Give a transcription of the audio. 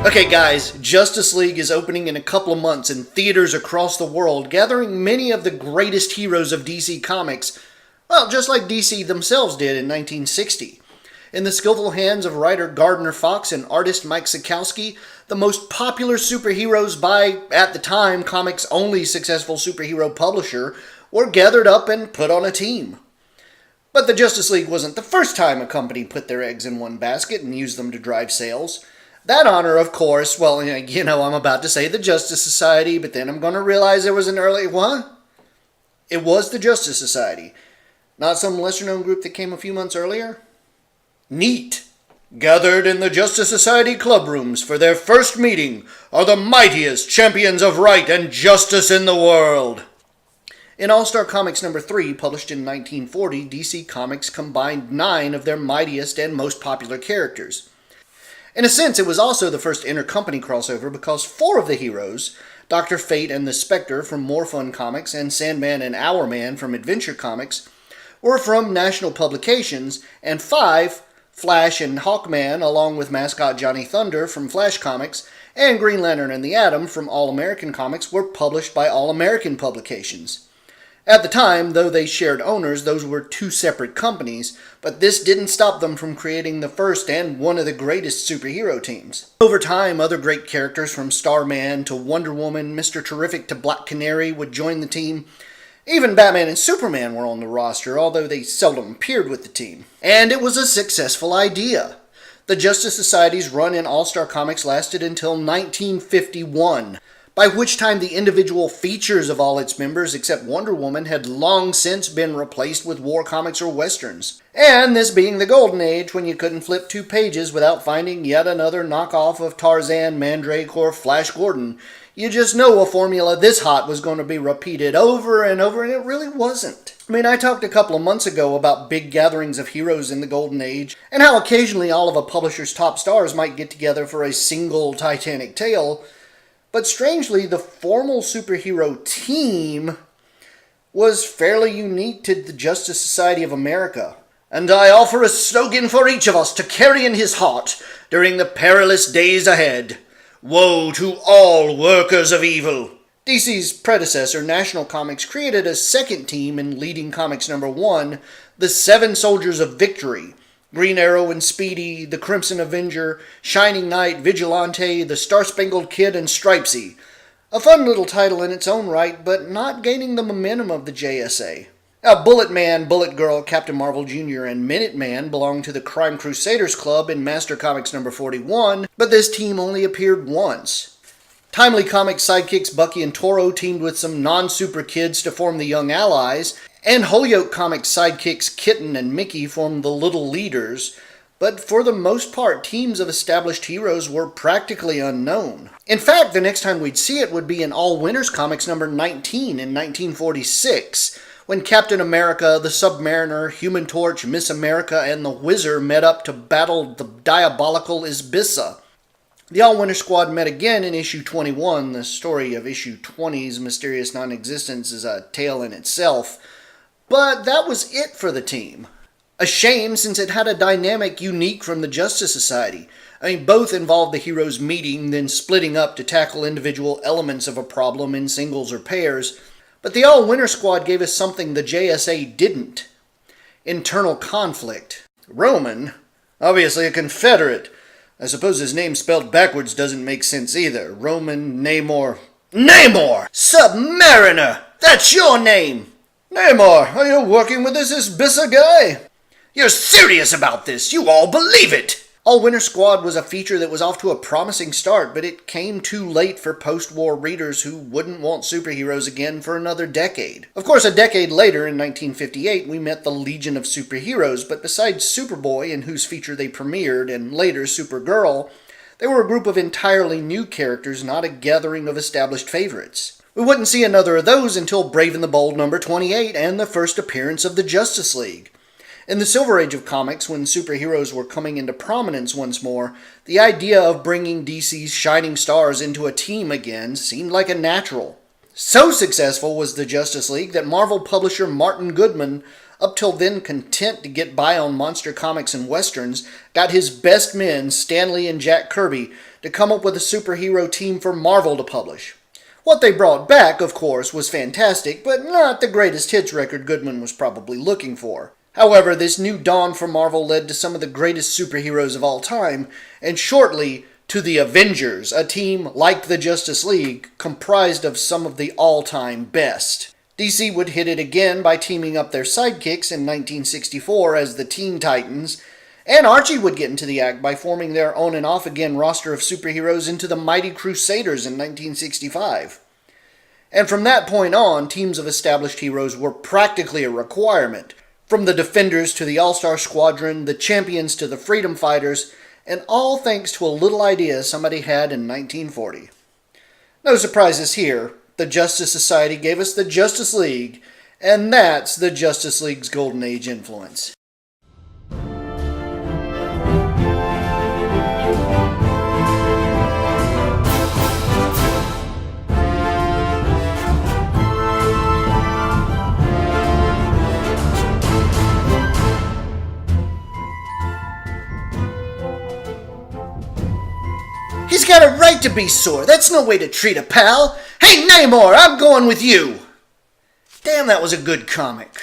Okay guys, Justice League is opening in a couple of months in theaters across the world, gathering many of the greatest heroes of DC Comics, well, just like DC themselves did in 1960. In the skillful hands of writer Gardner Fox and artist Mike Sekowsky, the most popular superheroes by, at the time, comics' only successful superhero publisher, were gathered up and put on a team. But the Justice League wasn't the first time a company put their eggs in one basket and used them to drive sales. That honor, of course, well, I'm about to say the Justice Society, but then I'm going to realize there was an early, what? It was the Justice Society. Not some lesser-known group that came a few months earlier? Neat! Gathered in the Justice Society club rooms for their first meeting are the mightiest champions of right and justice in the world. In All-Star Comics number 3, published in 1940, DC Comics combined 9 of their mightiest and most popular characters. In a sense, it was also the first intercompany crossover because 4 of the heroes, Dr. Fate and the Spectre from More Fun Comics and Sandman and Hourman from Adventure Comics, were from national publications, and 5, Flash and Hawkman, along with mascot Johnny Thunder from Flash Comics, and Green Lantern and the Atom from All American Comics were published by All American Publications. At the time, though they shared owners, those were 2 separate companies, but this didn't stop them from creating the first and one of the greatest superhero teams. Over time, other great characters from Starman to Wonder Woman, Mr. Terrific to Black Canary would join the team. Even Batman and Superman were on the roster, although they seldom appeared with the team. And it was a successful idea. The Justice Society's run in All-Star Comics lasted until 1951. By which time the individual features of all its members except Wonder Woman had long since been replaced with war comics or westerns. And this being the golden age when you couldn't flip 2 pages without finding yet another knockoff of Tarzan, Mandrake, or Flash Gordon, you just know a formula this hot was going to be repeated over and over, and it really wasn't. I talked a couple of months ago about big gatherings of heroes in the golden age, and how occasionally all of a publisher's top stars might get together for a single titanic tale. But strangely, the formal superhero team was fairly unique to the Justice Society of America. And I offer a slogan for each of us to carry in his heart during the perilous days ahead. Woe to all workers of evil. DC's predecessor, National Comics, created a second team in Leading Comics number 1, the 7 Soldiers of Victory. Green Arrow and Speedy, the Crimson Avenger, Shining Knight, Vigilante, the Star-Spangled Kid, and Stripesy. A fun little title in its own right, but not gaining the momentum of the JSA. Now, Bullet Man, Bullet Girl, Captain Marvel Jr., and Minuteman belonged to the Crime Crusaders Club in Master Comics number 41, but this team only appeared once. Timely Comics sidekicks Bucky and Toro teamed with some non-super kids to form the Young Allies, and Holyoke Comics sidekicks Kitten and Mickey formed the Little Leaders, but for the most part, teams of established heroes were practically unknown. In fact, the next time we'd see it would be in All Winners Comics number 19 in 1946, when Captain America, the Submariner, Human Torch, Miss America, and the Whizzer met up to battle the diabolical Isbissa. The All-Winner Squad met again in issue 21. The story of issue 20's mysterious non-existence is a tale in itself. But that was it for the team. A shame, since it had a dynamic unique from the Justice Society. Both involved the heroes meeting, then splitting up to tackle individual elements of a problem in singles or pairs. But the All-Winner Squad gave us something the JSA didn't. Internal conflict. Roman? Obviously a Confederate. I suppose his name spelled backwards doesn't make sense either. Roman Namor. Namor! Submariner! That's your name! Namor, are you working with this Isbissa guy? You're serious about this! You all believe it! All-Winner Squad was a feature that was off to a promising start, but it came too late for post-war readers who wouldn't want superheroes again for another decade. Of course, a decade later, in 1958, we met the Legion of Superheroes, but besides Superboy, in whose feature they premiered, and later Supergirl, they were a group of entirely new characters, not a gathering of established favorites. We wouldn't see another of those until Brave and the Bold number 28 and the first appearance of the Justice League. In the Silver Age of comics, when superheroes were coming into prominence once more, the idea of bringing DC's shining stars into a team again seemed like a natural. So successful was the Justice League that Marvel publisher Martin Goodman up till then content to get by on monster comics and westerns, got his best men, Stan Lee and Jack Kirby, to come up with a superhero team for Marvel to publish. What they brought back, of course, was fantastic, but not the greatest hits record Goodman was probably looking for. However, this new dawn for Marvel led to some of the greatest superheroes of all time, and shortly to the Avengers, a team like the Justice League, comprised of some of the all-time best. DC would hit it again by teaming up their sidekicks in 1964 as the Teen Titans, and Archie would get into the act by forming their on and off again roster of superheroes into the Mighty Crusaders in 1965. And from that point on, teams of established heroes were practically a requirement, from the Defenders to the All-Star Squadron, the Champions to the Freedom Fighters, and all thanks to a little idea somebody had in 1940. No surprises here. The Justice Society gave us the Justice League, and that's the Justice League's Golden Age influence. He's got a right to be sore. That's no way to treat a pal. Hey, Namor, I'm going with you. Damn, that was a good comic.